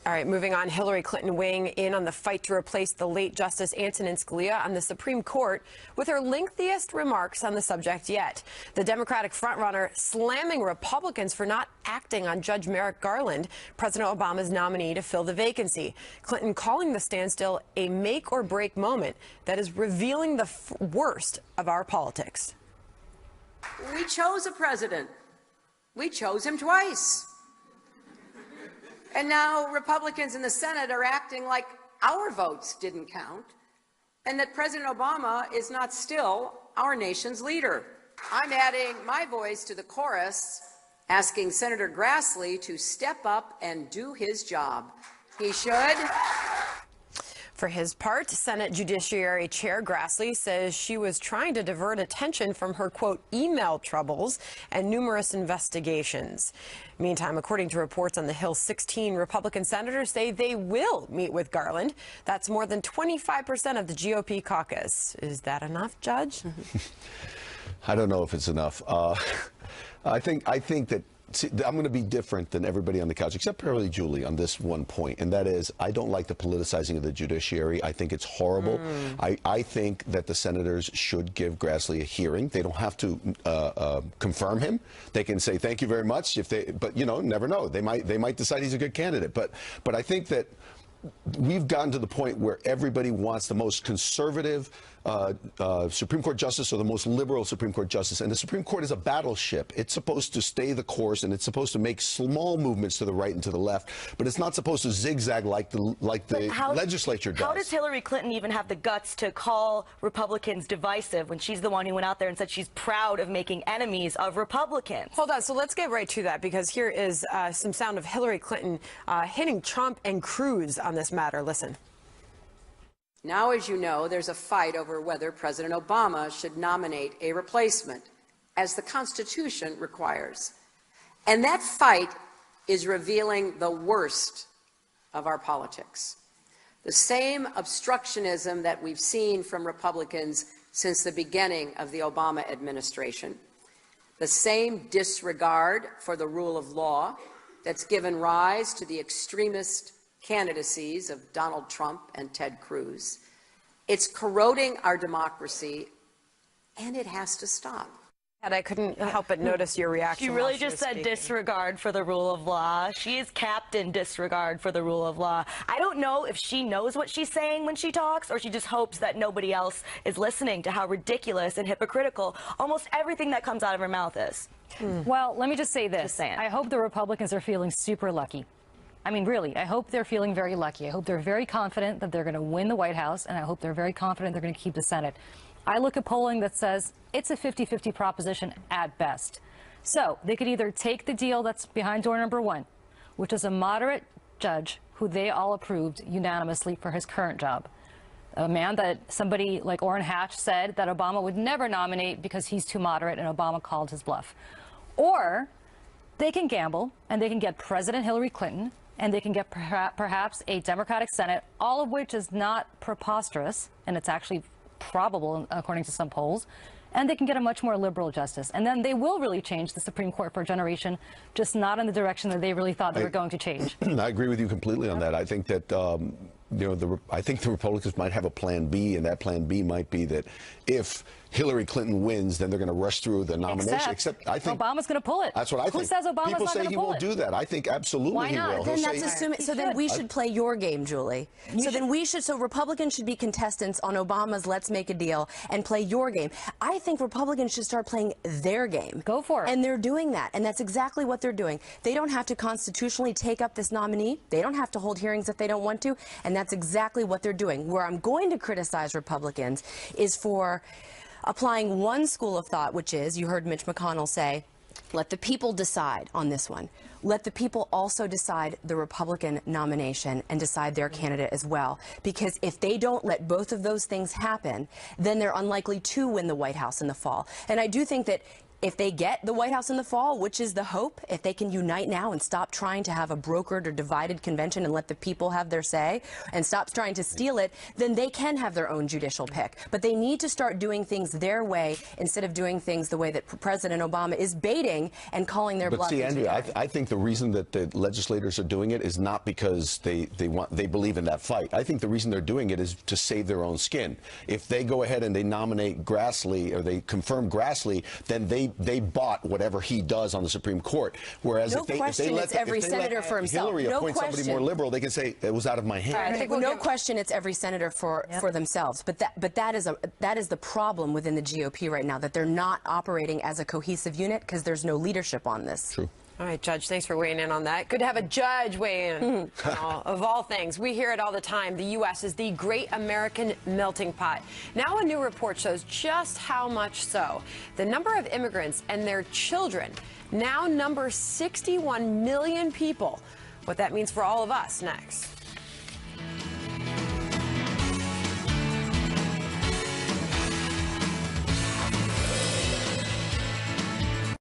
All right, moving on, Hillary Clinton weighing in on the fight to replace the late Justice Antonin Scalia on the Supreme Court with her lengthiest remarks on the subject yet. The Democratic frontrunner slamming Republicans for not acting on Judge Merrick Garland, President Obama's nominee to fill the vacancy. Clinton calling the standstill a make-or-break moment that is revealing the worst of our politics. We chose a president. We chose him twice. And now Republicans in the Senate are acting like our votes didn't count and that President Obama is not still our nation's leader. I'm adding my voice to the chorus, asking Senator Grassley to step up and do his job. He should. For his part, Senate Judiciary Chair Grassley says she was trying to divert attention from her, quote, email troubles and numerous investigations. Meantime, according to reports on the Hill, 16 Republican senators say they will meet with Garland. That's more than 25% of the GOP caucus. Is that enough, Judge? I don't know if it's enough. I think that I'm going to be different than everybody on the couch, except probably Julie, on this one point, and that is I don't like the politicizing of the judiciary. I think it's horrible. I think that the senators should give Grassley a hearing. They don't have to confirm him. They can say thank you very much, but you know, never know. They might decide he's a good candidate. But I think that we've gotten to the point where everybody wants the most conservative Supreme Court justice or the most liberal Supreme Court justice. And the Supreme Court is a battleship. It's supposed to stay the course, and it's supposed to make small movements to the right and to the left. But it's not supposed to zigzag like the legislature does. How does Hillary Clinton even have the guts to call Republicans divisive when she's the one who went out there and said she's proud of making enemies of Republicans? Hold on. So let's get right to that, because here is some sound of Hillary Clinton hitting Trump and Cruz on this matter. Listen. Now, as you know, there's a fight over whether President Obama should nominate a replacement, as the Constitution requires. And that fight is revealing the worst of our politics. The same obstructionism that we've seen from Republicans since the beginning of the Obama administration. The same disregard for the rule of law that's given rise to the extremist candidacies of Donald Trump and Ted Cruz. It's corroding our democracy, and it has to stop. And I couldn't help but notice your reaction. She really just said disregard for the rule of law. She is Captain Disregard for the rule of law. I don't know if she knows what she's saying when she talks, or she just hopes that nobody else is listening to how ridiculous and hypocritical almost everything that comes out of her mouth is. Well, let me just say this. I hope the Republicans are feeling super lucky. I mean, really, I hope they're feeling very lucky. I hope they're very confident that they're going to win the White House, and I hope they're very confident they're going to keep the Senate. I look at polling that says it's a 50-50 proposition at best. So they could either take the deal that's behind door number one, which is a moderate judge who they all approved unanimously for his current job, a man that somebody like Orrin Hatch said that Obama would never nominate because he's too moderate, and Obama called his bluff. Or they can gamble, and they can get President Hillary Clinton, and they can get perhaps a Democratic Senate, all of which is not preposterous, and it's actually probable according to some polls, and they can get a much more liberal justice. And then they will really change the Supreme Court for a generation, just not in the direction that they really thought they were going to change. I agree with you completely on that. I think that, you know, I think the Republicans might have a plan B, and that plan B might be that if Hillary Clinton wins, then they're going to rush through the nomination. Except I think Obama's going to pull it. That's what I think. Who says Obama's People not say going to he pull won't it? do that. I think absolutely Why not? he will. Then that's assuming. So then we should play your game, Julie. So Republicans should be contestants on Obama's Let's Make a Deal and play your game. I think Republicans should start playing their game. Go for it. And they're doing that, and that's exactly what they're doing. They don't have to constitutionally take up this nominee. They don't have to hold hearings if they don't want to, and that's exactly what they're doing. Where I'm going to criticize Republicans is for applying one school of thought, which is, you heard Mitch McConnell say, let the people decide on this one. Let the people also decide the Republican nomination and decide their candidate as well. Because if they don't let both of those things happen, then they're unlikely to win the White House in the fall. And I do think that If they get the White House in the fall, which is the hope, if they can unite now and stop trying to have a brokered or divided convention and let the people have their say and stop trying to steal it, then they can have their own judicial pick. But they need to start doing things their way instead of doing things the way that President Obama is baiting and calling their bluff. But see, Andrea, I think the reason that the legislators are doing it is not because they believe in that fight. I think the reason they're doing it is to save their own skin. If they go ahead and they nominate Grassley or they confirm Grassley, then they bought whatever he does on the Supreme Court. Whereas if they let every senator for himself. Hillary appoint somebody more liberal, they can say it was out of my hand. No question, it's every senator for themselves. But that is the problem within the GOP right now, that they're not operating as a cohesive unit because there's no leadership on this. True. All right, Judge, thanks for weighing in on that. Good to have a judge weigh in of all things. We hear it all the time. The U.S. is the great American melting pot. Now a new report shows just how much so. The number of immigrants and their children now numbers 61 million people. What that means for all of us next.